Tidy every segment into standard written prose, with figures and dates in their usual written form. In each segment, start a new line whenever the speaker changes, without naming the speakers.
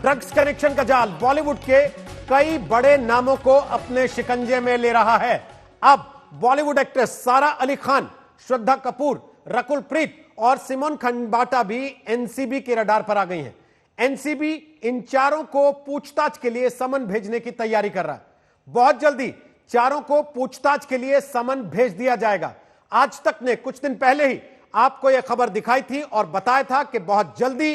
Drugs connection का जाल बॉलीवुड के कई बड़े नामों को अपने शिकंजे में ले रहा है। अब बॉलीवुड एक्ट्रेस सारा अली खान, श्रद्धा कपूर, रकुल प्रीत और सिमोन खंबाटा भी एनसीबी के रडार पर आ गई हैं। एनसीबी इन चारों को पूछताछ के लिए समन भेजने की तैयारी कर रहा है। बहुत जल्दी चारों को पूछताछ के लिए समन भेज दिया जाएगा। आज तक ने कुछ दिन पहले ही आपको यह खबर दिखाई थी और बताया था कि बहुत जल्दी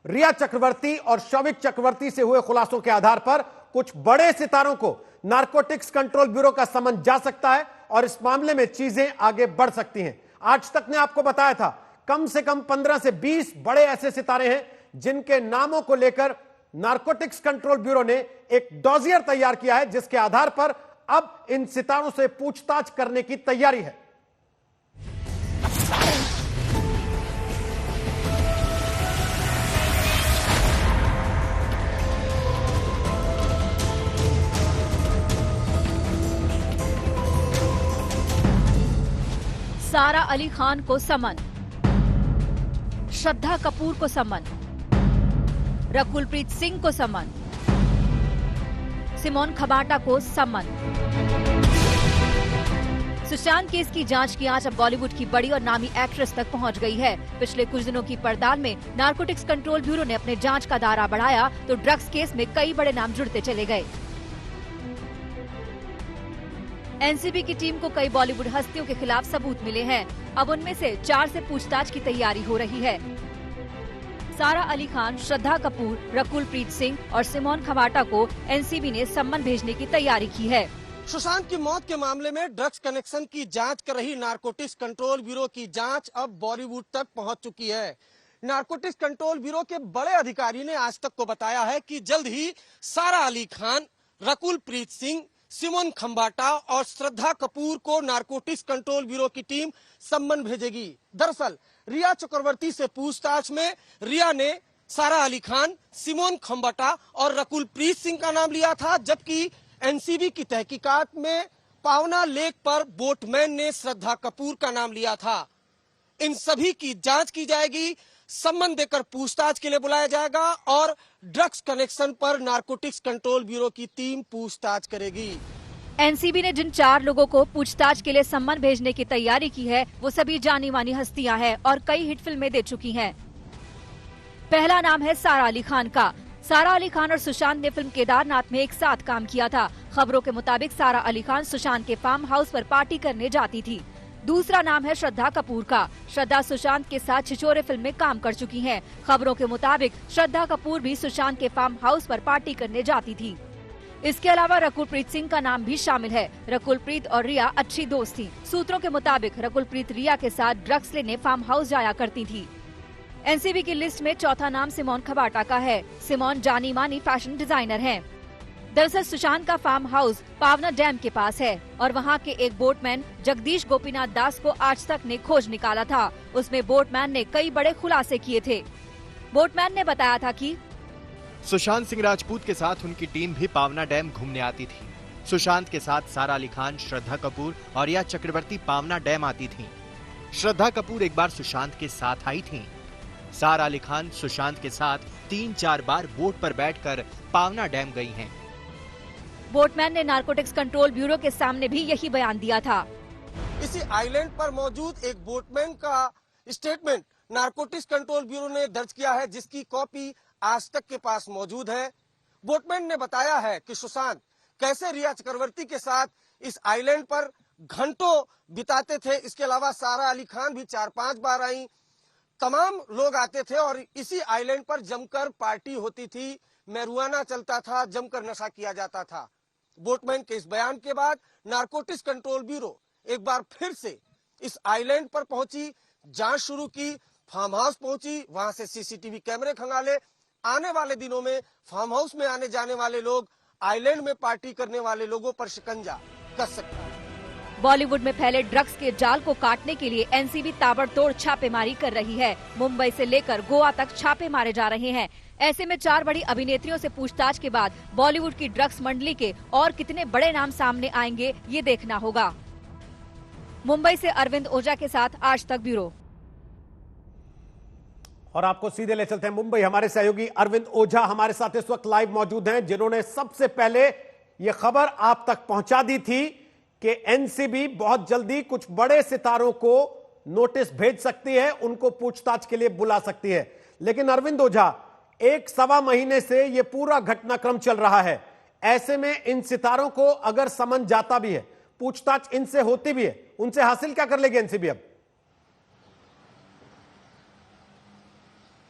रिया चक्रवर्ती और शौविक चक्रवर्ती से हुए खुलासों के आधार पर कुछ बड़े सितारों को नारकोटिक्स कंट्रोल ब्यूरो का समन जा सकता है और इस मामले में चीजें आगे बढ़ सकती हैं। आज तक ने आपको बताया था कम से कम 15 से 20 बड़े ऐसे सितारे हैं जिनके नामों को लेकर नारकोटिक्स कंट्रोल ब्यूरो ने एक डॉजियर तैयार किया है, जिसके आधार पर अब इन सितारों से पूछताछ करने की तैयारी है।
सारा अली खान को समन, श्रद्धा कपूर को समन, रकुल प्रीत सिंह को समन, सिमोन खंबाटा को समन। सुशांत केस की जांच की आंच अब बॉलीवुड की बड़ी और नामी एक्ट्रेस तक पहुंच गई है। पिछले कुछ दिनों की पड़ताल में नारकोटिक्स कंट्रोल ब्यूरो ने अपने जांच का दायरा बढ़ाया तो ड्रग्स केस में कई बड़े नाम जुड़ते चले गए। एनसीबी की टीम को कई बॉलीवुड हस्तियों के खिलाफ सबूत मिले हैं। अब उनमें से 4 से पूछताछ की तैयारी हो रही है। सारा अली खान, श्रद्धा कपूर, रकुल प्रीत सिंह और सिमोन खंबाटा को एनसीबी ने सम्मन भेजने की तैयारी की है।
सुशांत की मौत के मामले में ड्रग्स कनेक्शन की जांच कर रही नारकोटिक्स कंट्रोल ब्यूरो की जांच अब बॉलीवुड तक पहुंच चुकी है। नारकोटिक्स कंट्रोल ब्यूरो के बड़े अधिकारी ने आज तक को बताया है कि जल्द ही सारा अली खान, रकुल प्रीत सिंह, सिमोन खंबाटा और श्रद्धा कपूर को नारकोटिक्स कंट्रोल ब्यूरो की टीम सम्मन भेजेगी। दरअसल रिया चक्रवर्ती से पूछताछ में रिया ने सारा अली खान, सिमोन खंबाटा और रकुल प्रीत सिंह का नाम लिया था, जबकि एनसीबी की तहकीकात में पावना लेक पर बोटमैन ने श्रद्धा कपूर का नाम लिया था। इन सभी की जांच की जाएगी, सम्मन देकर पूछताछ के लिए बुलाया जाएगा और ड्रग्स कनेक्शन पर नारकोटिक्स कंट्रोल ब्यूरो की टीम पूछताछ करेगी।
एनसीबी ने जिन 4 लोगों को पूछताछ के लिए सम्मन भेजने की तैयारी की है वो सभी जानी मानी हस्तियां हैं और कई हिट फिल्में दे चुकी हैं। पहला नाम है सारा अली खान का। सारा अली खान और सुशांत ने फिल्म केदारनाथ में एक साथ काम किया था। खबरों के मुताबिक सारा अली खान सुशांत के फार्म हाउस पर पार्टी करने जाती थी। दूसरा नाम है श्रद्धा कपूर का। श्रद्धा सुशांत के साथ छिछोरे फिल्म में काम कर चुकी हैं। खबरों के मुताबिक श्रद्धा कपूर भी सुशांत के फार्म हाउस पर पार्टी करने जाती थी। इसके अलावा रकुल प्रीत सिंह का नाम भी शामिल है। रकुल प्रीत और रिया अच्छी दोस्त थी। सूत्रों के मुताबिक रकुल प्रीत रिया के साथ ड्रग्स लेने फार्म हाउस जाया करती थी। एनसीबी की लिस्ट में चौथा नाम सिमोन खंबाटा का है। सिमोन जानी मानी फैशन डिजाइनर हैं। दरअसल सुशांत का फार्म हाउस पावना डैम के पास है और वहां के एक बोटमैन जगदीश गोपीनाथ दास को आज तक ने खोज निकाला था। उसमें बोटमैन ने कई बड़े खुलासे किए थे। बोटमैन ने बताया था कि
सुशांत सिंह राजपूत के साथ उनकी टीम भी पावना डैम घूमने आती थी। सुशांत के साथ सारा अली खान, श्रद्धा कपूर और रिया चक्रवर्ती पावना डैम आती थीं। श्रद्धा कपूर एक बार सुशांत के साथ आई थीं। सारा अली खान सुशांत के साथ 3-4 बार बोट पर बैठकर पावना डैम गई हैं।
बोटमैन ने नारकोटिक्स कंट्रोल ब्यूरो के सामने भी यही बयान दिया था।
इसी आइलैंड पर मौजूद एक बोटमैन का स्टेटमेंट नारकोटिक्स कंट्रोल ब्यूरो ने दर्ज किया है, जिसकी कॉपी आज तक के पास मौजूद है। बोटमैन ने बताया है कि सुशांत कैसे रिया चक्रवर्ती के साथ इस आइलैंड पर घंटों बिताते थे। इसके अलावा सारा अली खान भी 4-5 बार आई। तमाम लोग आते थे और इसी आइलैंड पर जमकर पार्टी होती थी, मैरुआना चलता था, जमकर नशा किया जाता था। बोटमैन के इस बयान के बाद नारकोटिक्स कंट्रोल ब्यूरो एक बार फिर से इस आइलैंड पर पहुंची, जांच शुरू की, फार्म हाउस पहुंची, वहां से सीसीटीवी कैमरे खंगाले। आने वाले दिनों में फार्म हाउस में आने जाने वाले लोग, आइलैंड में पार्टी करने वाले लोगों पर शिकंजा कस सकता है।
बॉलीवुड में फैले ड्रग्स के जाल को काटने के लिए एनसीबी ताबड़तोड़ छापेमारी कर रही है। मुंबई से लेकर गोवा तक छापे मारे जा रहे हैं। ऐसे में 4 बड़ी अभिनेत्रियों से पूछताछ के बाद बॉलीवुड की ड्रग्स मंडली के और कितने बड़े नाम सामने आएंगे ये देखना होगा। मुंबई से अरविंद ओझा के साथ आज तक ब्यूरो।
और आपको सीधे ले चलते हैं मुंबई। हमारे सहयोगी अरविंद ओझा हमारे साथ इस वक्त लाइव मौजूद हैं, जिन्होंने सबसे पहले यह खबर आप तक पहुंचा दी थी कि एनसीबी बहुत जल्दी कुछ बड़े सितारों को नोटिस भेज सकती है, उनको पूछताछ के लिए बुला सकती है। लेकिन अरविंद ओझा, 1-1.25 महीने से यह पूरा घटनाक्रम चल रहा है। ऐसे में इन सितारों को अगर समन जाता भी है, पूछताछ इनसे होती भी है, उनसे हासिल क्या कर लेगी एनसीबी अब?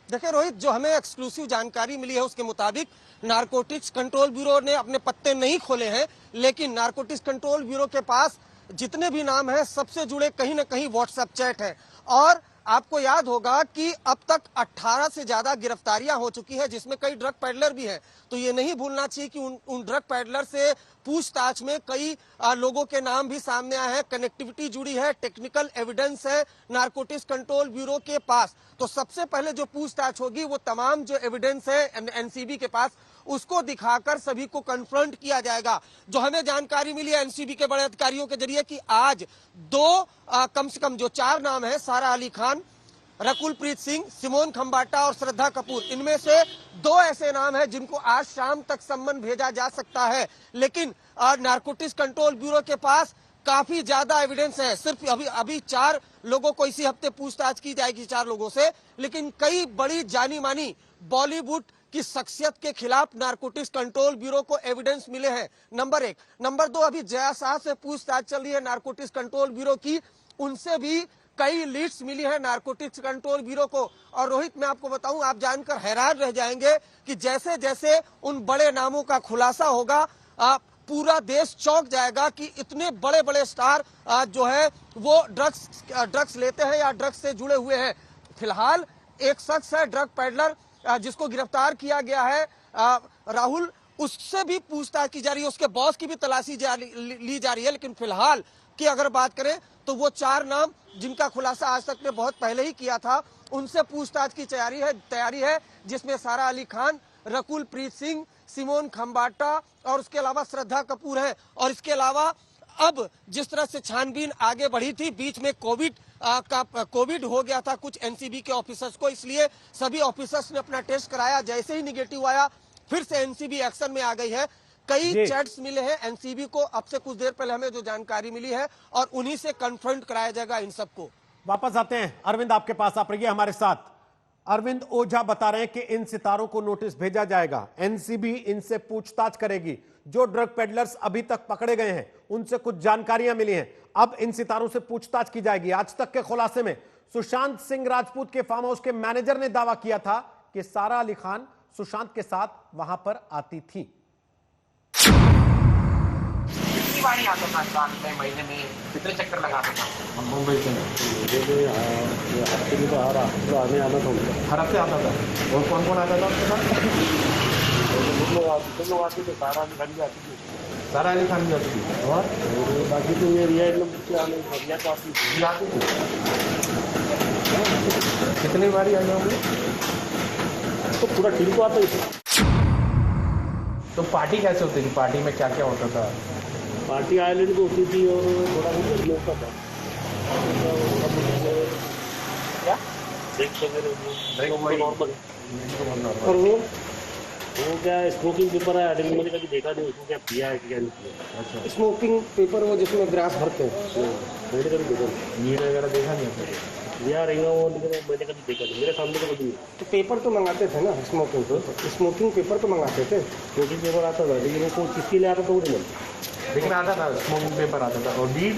देखिए रोहित, जो हमें एक्सक्लूसिव जानकारी मिली है उसके मुताबिक नारकोटिक्स कंट्रोल ब्यूरो ने अपने पत्ते नहीं खोले हैं, लेकिन नारकोटिक्स कंट्रोल ब्यूरो के पास जितने भी नाम हैं सबसे जुड़े कहीं ना कहीं व्हाट्सएप चैट है। और आपको याद होगा कि अब तक 18 से ज्यादा गिरफ्तारियां हो चुकी है, जिसमें कई ड्रग पैडलर भी हैं। तो ये नहीं भूलना चाहिए कि उन ड्रग पैडलर से पूछताछ में कई लोगों के नाम भी सामने आए हैं, कनेक्टिविटी जुड़ी है, टेक्निकल एविडेंस है नारकोटिक्स कंट्रोल ब्यूरो के पास। तो सबसे पहले जो पूछताछ होगी वो तमाम जो एविडेंस है एनसीबी के पास, उसको दिखाकर सभी को कन्फ्रंट किया जाएगा। जो हमें जानकारी मिली है एनसीबी के बड़े अधिकारियों के जरिए कि आज कम से कम जो 4 नाम है, सारा अली खान, रकुल प्रीत सिंह, सिमोन खंबाटा और श्रद्धा कपूर, इनमें से 2 ऐसे नाम हैं जिनको आज शाम तक सम्मन भेजा जा सकता है। लेकिन नारकोटिक्स कंट्रोल ब्यूरो के पास काफी ज्यादा एविडेंस है। सिर्फ अभी 4 लोगों को इसी हफ्ते पूछताछ की जाएगी, 4 लोगों से, लेकिन कई बड़ी जानी मानी बॉलीवुड की शख्सियत के खिलाफ नारकोटिक्स कंट्रोल ब्यूरो को एविडेंस मिले हैं। नंबर 1। नंबर 2, अभी जया शाह से पूछताछ चल रही है नारकोटिक्स कंट्रोल ब्यूरो की, उनसे भी कई लीड्स मिली है नारकोटिक्स कंट्रोल ब्यूरो को। और रोहित, मैं आपको बताऊं, आप जानकर हैरान रह जाएंगे कि जैसे जैसे उन बड़े नामों का खुलासा होगा, पूरा देश चौंक जाएगा कि इतने बड़े बड़े स्टार जो है वो ड्रग्स लेते हैं या ड्रग्स से जुड़े हुए हैं। फिलहाल एक शख्स है ड्रग पैडलर जिसको गिरफ्तार किया गया है, राहुल, उससे भी पूछताछ की जा रही है, उसके बॉस की भी तलाशी ली जा रही है। लेकिन फिलहाल की अगर बात करें तो वो 4 नाम जिनका खुलासा आज तक ने बहुत पहले ही किया था, उनसे पूछताछ की तैयारी है, जिसमें सारा अली खान, रकुल प्रीत सिंह, सिमोन खंबाटा और उसके अलावा श्रद्धा कपूर है। और इसके अलावा अब जिस तरह से छानबीन आगे बढ़ी थी, बीच में कोविड हो गया था कुछ एनसीबी के ऑफिसर्स को, इसलिए सभी ऑफिसर्स ने अपना टेस्ट कराया। जैसे ही निगेटिव आया, फिर से एनसीबी एक्शन में आ गई है। कई चैट्स मिले हैं एनसीबी को, अब से कुछ देर पहले हमें जो जानकारी मिली है, और उन्हीं से कन्फ्रंट कराया जाएगा इन सबको।
वापस आते हैं अरविंद, आपके पास आप रहिए हमारे साथ। अरविंद ओझा बता रहे हैं कि इन सितारों को नोटिस भेजा जाएगा, एनसीबी इनसे पूछताछ करेगी। जो ड्रग पेडलर्स अभी तक पकड़े गए हैं उनसे कुछ जानकारियां मिली हैं, अब इन सितारों से पूछताछ की जाएगी। आज तक के खुलासे में सुशांत सिंह राजपूत के फार्म हाउस के मैनेजर ने दावा किया था कि सारा अली खान सुशांत के साथ वहां पर आती थी।
कितनी बारी आता था साल में, महीने में कितने चक्कर लगाता था?
हम मुंबई से हफ्ते में तो हर हफ्ते आने आना था उनका,
हर हफ्ते आता था। और कौन कौन आता था आपके साथ?
कुछ लोग आते थे, सारा अली खान भी आती थी,
सारा अली खान भी आती थी। और
बाकी तो ये रिया से आने रिया तो आती थी।
ये आती थी। कितनी बारी आए होंगे?
तो पूरा टीम को आता ही था।
तो पार्टी कैसे होती थी? पार्टी में क्या क्या होता था?
पार्टी आइलैंड को होती थी और थोड़ा बहुत होता था।
क्या
नॉर्मल। और वो क्या स्मोकिंग पेपर है, मैंने कभी देखा नहीं उसको क्या पिया है क्या नहीं पिया।
अच्छा,
स्मोकिंग पेपर वो जिसमें ग्रास भरते हैं,
मैंने कभी देखा नहीं,
मीट वगैरह देखा नहीं आपने?
लिया रहेगा वो, मैंने कभी देखा नहीं, मेरे सामने तो कभी नहीं।
तो पेपर तो मंगाते थे ना, स्मोकिंग पेपर तो मंगाते थे।
स्मोकिंग पेपर आता था, लेकिन वो किसके लिए आता था वो नहीं बोलता।
लेकिन आता था, स्मोकिंग पेपर आता था। और वीड?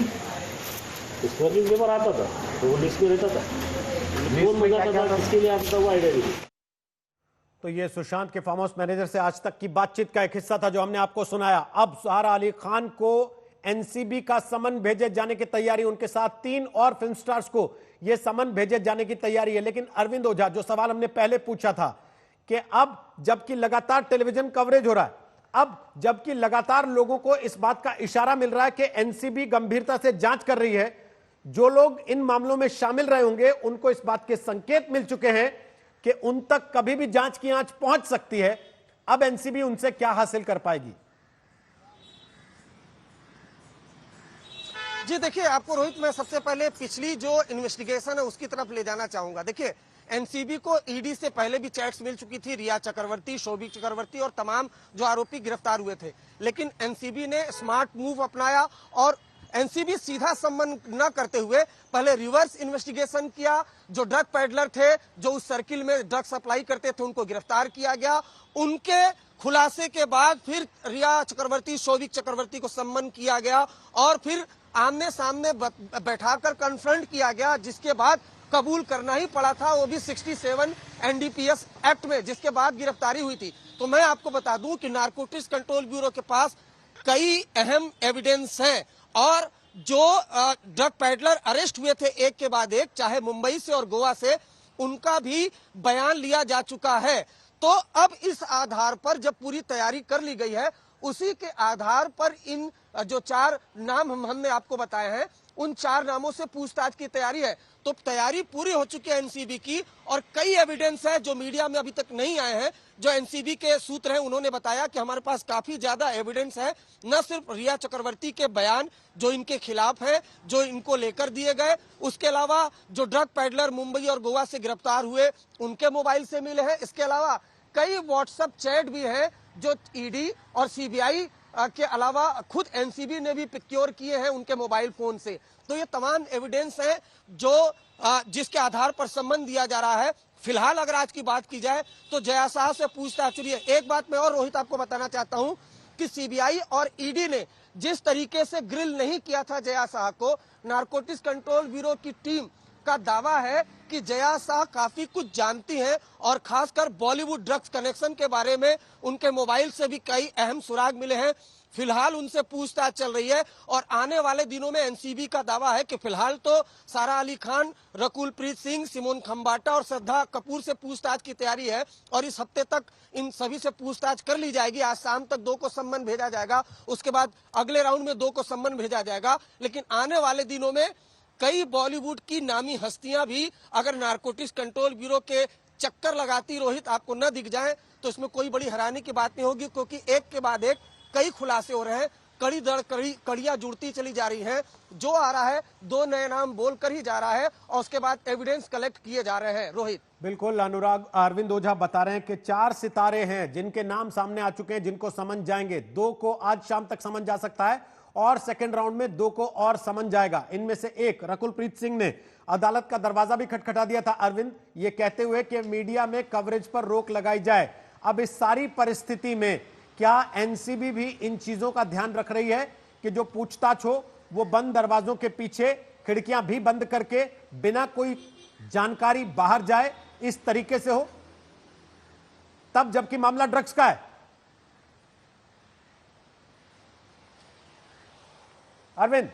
स्मोकिंग पेपर आता था तो वो लिस्ट में रहता था, कौन मंगाता था, किसके लिए आता था वो आइडिया नहीं।
तो ये सुशांत के फार्म हाउस मैनेजर से आज तक की बातचीत का एक हिस्सा था जो हमने आपको सुनाया। अब सारा अली खान को एनसीबी का समन भेजे जाने की तैयारी, उनके साथ 3 और फिल्म स्टार्स को यह समन भेजे जाने की तैयारी है। लेकिन अरविंद ओझा, जो सवाल हमने पहले पूछा था कि अब जबकि लगातार टेलीविजन कवरेज हो रहा है, अब जबकि लगातार लोगों को इस बात का इशारा मिल रहा है कि एनसीबी गंभीरता से जांच कर रही है, जो लोग इन मामलों में शामिल रहे होंगे उनको इस बात के संकेत मिल चुके हैं कि उन तक कभी भी जांच की आंच पहुंच सकती है। अब एनसीबी उनसे क्या हासिल कर पाएगी?
जी देखिए, आपको रोहित, मैं सबसे पहले पिछली जो इन्वेस्टिगेशन है उसकी तरफ ले जाना चाहूंगा। देखिए, एनसीबी को ईडी से पहले भी चैट्स मिल चुकी थी, रिया चक्रवर्ती, शोभिक चक्रवर्ती और तमाम जो आरोपी गिरफ्तार हुए थे। लेकिन एनसीबी ने स्मार्ट मूव अपनाया और एनसीबी सीधा संबंध न करते हुए पहले रिवर्स इन्वेस्टिगेशन किया। जो ड्रग पेडलर थे, जो उस सर्किल में ड्रग सप्लाई करते थे, उनको गिरफ्तार किया गया। उनके खुलासे के बाद फिर रिया चक्रवर्ती, शोभिक चक्रवर्ती को सम्मन किया गया और फिर आमने सामने बैठाकर कन्फ्रंट किया गया, जिसके बाद कबूल करना ही पड़ा था, वो भी 67 एनडीपीएस एक्ट में, जिसके बाद गिरफ्तारी हुई थी। तो मैं आपको बता दूं कि नारकोटिक्स कंट्रोल ब्यूरो के पास कई अहम एविडेंस हैं और जो ड्रग पेडलर अरेस्ट हुए थे एक के बाद एक, चाहे मुंबई से और गोवा से, उनका भी बयान लिया जा चुका है। तो अब इस आधार पर जब पूरी तैयारी कर ली गई है, उसी के आधार पर इन जो 4 नाम हमने आपको बताए हैं, उन 4 नामों से पूछताछ की तैयारी है। तो तैयारी पूरी हो चुकी है एनसीबी की और कई एविडेंस है जो मीडिया में अभी तक नहीं आए हैं। जो एनसीबी के सूत्र हैं उन्होंने बताया कि हमारे पास काफी ज्यादा एविडेंस है, न सिर्फ रिया चक्रवर्ती के बयान जो इनके खिलाफ है, जो इनको लेकर दिए गए, उसके अलावा जो ड्रग पेडलर मुंबई और गोवा से गिरफ्तार हुए उनके मोबाइल से मिले हैं। इसके अलावा कई व्हाट्सएप चैट भी है जो ईडी और सीबीआई के अलावा खुद एनसीबी ने भी प्रिक्योर किए हैं उनके मोबाइल फोन से। तो ये तमाम एविडेंस है जो जिसके आधार पर सम्मन दिया जा रहा है। फिलहाल अगर आज की बात की जाए तो जया शाह से पूछताछ हुई है। एक बात मैं और रोहित आपको बताना चाहता हूं कि सीबीआई और ईडी ने जिस तरीके से ग्रिल नहीं किया था जया शाह को, नारकोटिक्स कंट्रोल ब्यूरो की टीम का दावा है कि जया शाह काफी कुछ जानती हैं और खासकर बॉलीवुड ड्रग्स कनेक्शन के बारे में उनके मोबाइल से भी कई अहम सुराग मिले हैं। फिलहाल उनसे पूछताछ चल रही है और आने वाले दिनों में एनसीबी का दावा है कि फिलहाल तो सारा अली खान, रकुल प्रीत सिंह, सिमोन खंबाटा और श्रद्धा कपूर से पूछताछ की तैयारी है और इस हफ्ते तक इन सभी से पूछताछ कर ली जाएगी। आज शाम तक 2 को सम्मन भेजा जाएगा, उसके बाद अगले राउंड में 2 को सम्मन भेजा जाएगा। लेकिन आने वाले दिनों में कई बॉलीवुड की नामी हस्तियां भी अगर नारकोटिक्स कंट्रोल ब्यूरो के चक्कर लगाती रोहित आपको न दिख जाए तो इसमें कोई बड़ी हैरानी की बात नहीं होगी, क्योंकि एक के बाद एक कई खुलासे हो रहे हैं, कड़ी दर कड़ियां जुड़ती चली जा रही हैं। जो आ रहा है 2 नए नाम बोलकर ही जा रहा है और उसके बाद एविडेंस कलेक्ट किए जा रहे हैं। रोहित,
बिल्कुल अनुराग, अरविंद ओझा बता रहे हैं कि 4 सितारे हैं जिनके नाम सामने आ चुके हैं, जिनको समन जाएंगे। 2 को आज शाम तक समन जा सकता है और सेकंड राउंड में 2 को और समन जाएगा। इनमें से एक रकुल प्रीत सिंह ने अदालत का दरवाजा भी खटखटा दिया था अरविंद, ये कहते हुए कि मीडिया में कवरेज पर रोक लगाई जाए। अब इस सारी परिस्थिति में क्या एनसीबी भी इन चीजों का ध्यान रख रही है कि जो पूछताछ हो वो बंद दरवाजों के पीछे, खिड़कियां भी बंद करके, बिना कोई जानकारी बाहर जाए, इस तरीके से हो, तब जबकि मामला ड्रग्स का है? अरविंद,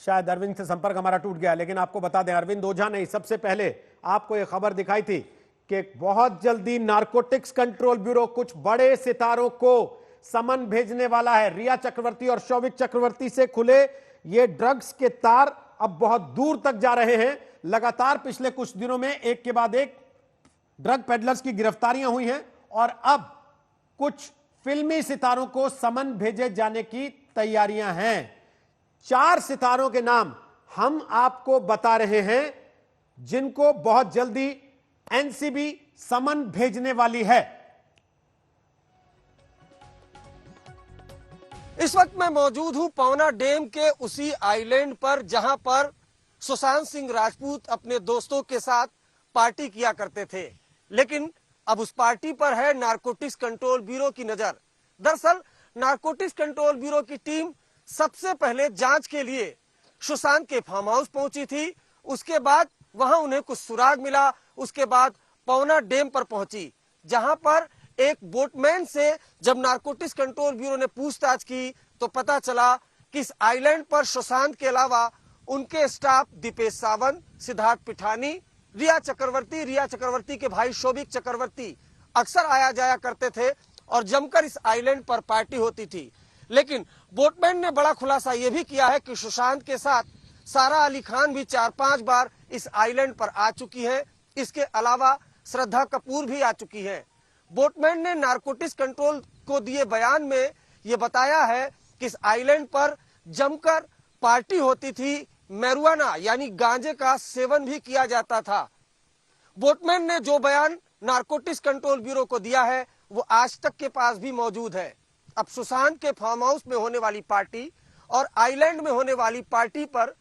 शायद अरविंद से संपर्क हमारा टूट गया, लेकिन आपको बता दें अरविंद ओझा ने सबसे पहले आपको यह खबर दिखाई थी कि बहुत जल्दी नारकोटिक्स कंट्रोल ब्यूरो कुछ बड़े सितारों को समन भेजने वाला है। रिया चक्रवर्ती और शोभिक चक्रवर्ती से खुले ये ड्रग्स के तार अब बहुत दूर तक जा रहे हैं। लगातार पिछले कुछ दिनों में एक के बाद एक ड्रग पेडलर्स की गिरफ्तारियां हुई हैं और अब कुछ फिल्मी सितारों को समन भेजे जाने की तैयारियां हैं। 4 सितारों के नाम हम आपको बता रहे हैं जिनको बहुत जल्दी एनसीबी समन भेजने वाली है।
इस वक्त मैं मौजूद हूं पवना डैम के उसी आइलैंड पर जहां पर सुशांत सिंह राजपूत अपने दोस्तों के साथ पार्टी किया करते थे, लेकिन अब उस पार्टी पर है नारकोटिक्स कंट्रोल ब्यूरो की नजर। दरअसल नारकोटिक्स कंट्रोल ब्यूरो की टीम सबसे पहले जांच के लिए सुशांत के फार्म हाउस पहुंची थी, उसके बाद वहां उन्हें कुछ सुराग मिला, उसके बाद पवना डैम पर पहुंची, जहां पर एक बोटमैन से जब नारकोटिक्स कंट्रोल ब्यूरो ने पूछताछ की तो पता चला कि इस आइलैंड पर सुशांत के अलावा उनके स्टाफ दीपेश सावंत, सिद्धार्थ पिठानी, रिया चक्रवर्ती के भाई शोभिक चक्रवर्ती अक्सर आया जाया करते थे और जमकर इस आइलैंड पर पार्टी होती थी। लेकिन बोटमैन ने बड़ा खुलासा यह भी किया है कि सुशांत के साथ सारा अली खान भी 4-5 बार इस आइलैंड पर आ चुकी है। इसके अलावा श्रद्धा कपूर भी आ चुकी है। बोटमैन ने नारकोटिक्स कंट्रोल को दिए बयान में यह बताया है कि इस आइलैंड पर जमकर पार्टी होती थी मैरुआना यानी गांजे का सेवन भी किया जाता था। बोटमैन ने जो बयान नारकोटिक्स कंट्रोल ब्यूरो को दिया है वो आज तक के पास भी मौजूद है। अब सुशांत के फार्म हाउस में होने वाली पार्टी और आइलैंड में होने वाली पार्टी पर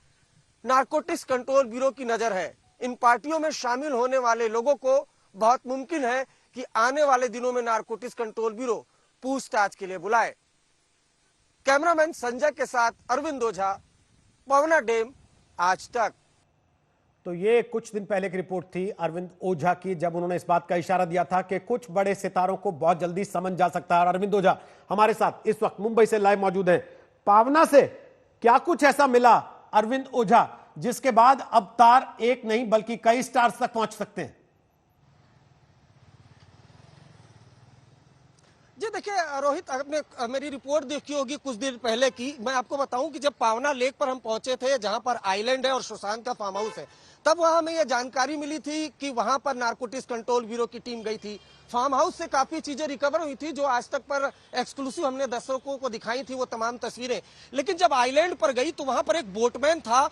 नारकोटिक्स कंट्रोल ब्यूरो की नजर है। इन पार्टियों में शामिल होने वाले लोगों को बहुत मुमकिन है कि आने वाले दिनों में नारकोटिक्स कंट्रोल ब्यूरो पूछताछ के लिए बुलाए। कैमरामैन संजय के साथ अरविंद ओझा, पवना डैम, आज तक।
तो ये कुछ दिन पहले की रिपोर्ट थी अरविंद ओझा की, जब उन्होंने इस बात का इशारा दिया था कि कुछ बड़े सितारों को बहुत जल्दी समझ जा सकता है। और अरविंद ओझा हमारे साथ इस वक्त मुंबई से लाइव मौजूद हैं। पावना से क्या कुछ ऐसा मिला अरविंद ओझा जिसके बाद अब तार एक नहीं बल्कि कई स्टार्स तक पहुंच सकते हैं?
जी देखिए रोहित, आपने मेरी रिपोर्ट देखी होगी कुछ दिन पहले की। मैं आपको बताऊं कि जब पावना लेक पर हम पहुंचे थे, जहां पर आइलैंड है और सुशांत का फार्म हाउस है, तब वहां हमें यह जानकारी मिली थी कि वहां पर नारकोटिक्स कंट्रोल ब्यूरो की टीम गई थी। फार्म हाउस से काफी चीजें रिकवर हुई थी जो आज तक पर एक्सक्लूसिव हमने दर्शकों को दिखाई थी, वो तमाम तस्वीरें। लेकिन जब आइलैंड पर गई तो वहां पर एक बोटमैन था,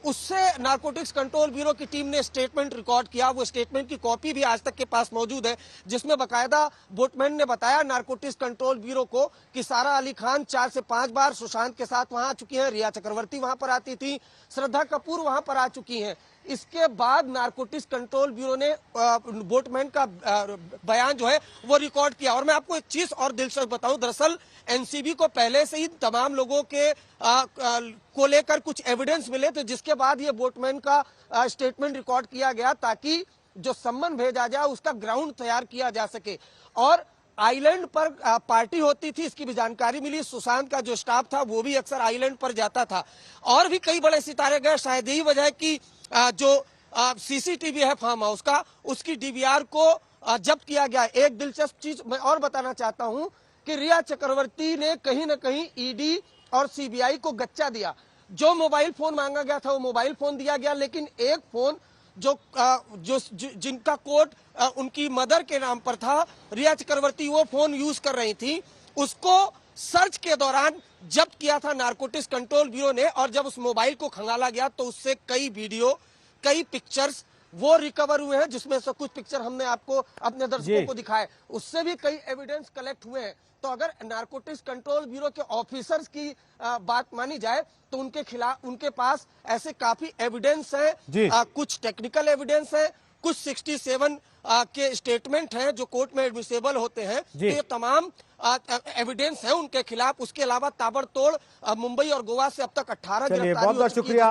उससे नारकोटिक्स कंट्रोल ब्यूरो की टीम ने स्टेटमेंट रिकॉर्ड किया। वो स्टेटमेंट की कॉपी भी आज तक के पास मौजूद है, जिसमें बाकायदा बोटमैन ने बताया नारकोटिक्स कंट्रोल ब्यूरो को कि सारा अली खान 4 से 5 बार सुशांत के साथ वहां आ चुकी हैं, रिया चक्रवर्ती वहां पर आती थी, श्रद्धा कपूर वहां पर आ चुकी हैं। इसके बाद नारकोटिक्स कंट्रोल ब्यूरो ने बोटमैन का बयान जो है वो रिकॉर्ड किया। और मैं आपको एक चीज और दिलचस्प बताऊं, दरअसल एनसीबी को पहले से ही तमाम लोगों के को लेकर कुछ एविडेंस मिले थे, जिसके बाद ये बोटमैन का स्टेटमेंट रिकॉर्ड किया गया ताकि जो सम्मन भेजा जाए उसका ग्राउंड तैयार किया जा सके। और आइलैंड पर पार्टी होती थी, इसकी भी जानकारी मिली। सुशांत का जो स्टाफ था वो भी अक्सर आइलैंड पर जाता था। और भी कई बड़े सितारे गए। शायद यही वजह है कि जो सीसीटीवी है फार्म हाउस का, उसकी डीवीआर को जब्त किया गया। एक दिलचस्प चीज मैं और बताना चाहता हूं कि रिया चक्रवर्ती ने कहीं ना कहीं ईडी और सीबीआई को गच्चा दिया। जो मोबाइल फोन मांगा गया था वो मोबाइल फोन दिया गया, लेकिन एक फोन जिनका कोड उनकी मदर के नाम पर था, रिया चक्रवर्ती वो फोन यूज कर रही थी, उसको सर्च के दौरान जब्त किया था नारकोटिक्स कंट्रोल ब्यूरो ने। और जब उस मोबाइल को खंगाला गया तो उससे कई वीडियो, कई पिक्चर्स वो रिकवर हुए हैं, जिसमें से कुछ पिक्चर हमने आपको अपने दर्शकों को दिखाए। उससे भी कई एविडेंस कलेक्ट हुए हैं। तो अगर नारकोटिक्स कंट्रोल ब्यूरो के ऑफिसर्स की बात मानी जाए तो उनके खिलाफ, उनके पास ऐसे काफी एविडेंस है, कुछ टेक्निकल एविडेंस है, कुछ 67 के स्टेटमेंट हैं जो कोर्ट में एडमिसेबल होते हैं। तो ये तमाम एविडेंस है उनके खिलाफ। उसके अलावा ताबड़तोड़ मुंबई और गोवा से अब तक 18
बहुत बहुत शुक्रिया